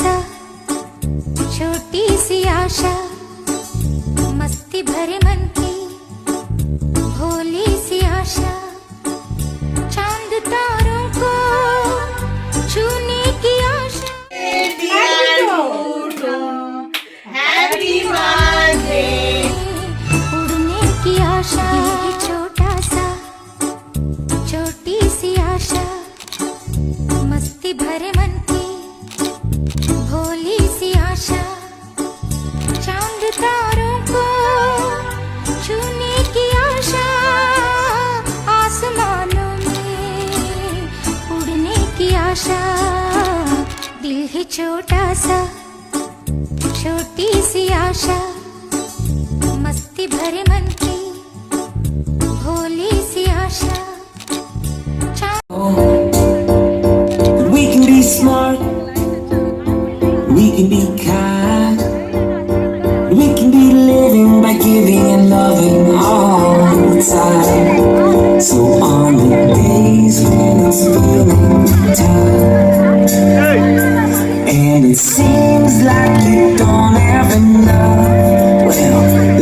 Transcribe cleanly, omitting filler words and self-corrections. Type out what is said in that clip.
सा छोटी सी आशा, मस्ती भरे मन की भोली सी आशा, चांद तारों को छूने की आशा। उड़ने की आशा, ये छोटा सा छोटी सी आशा, मस्ती भरे मन की भोली सी आशा, चांद तारों को छूने की आशा, आसमानों में उड़ने की आशा। दिल है छोटा सा छोटी सी आशा, मस्ती भरे मन की भोली सी आशा। We can be smart, we can be kind, we can be living by giving and loving all the time. So on the days when it's feeling tight and it seems like you don't have enough, well,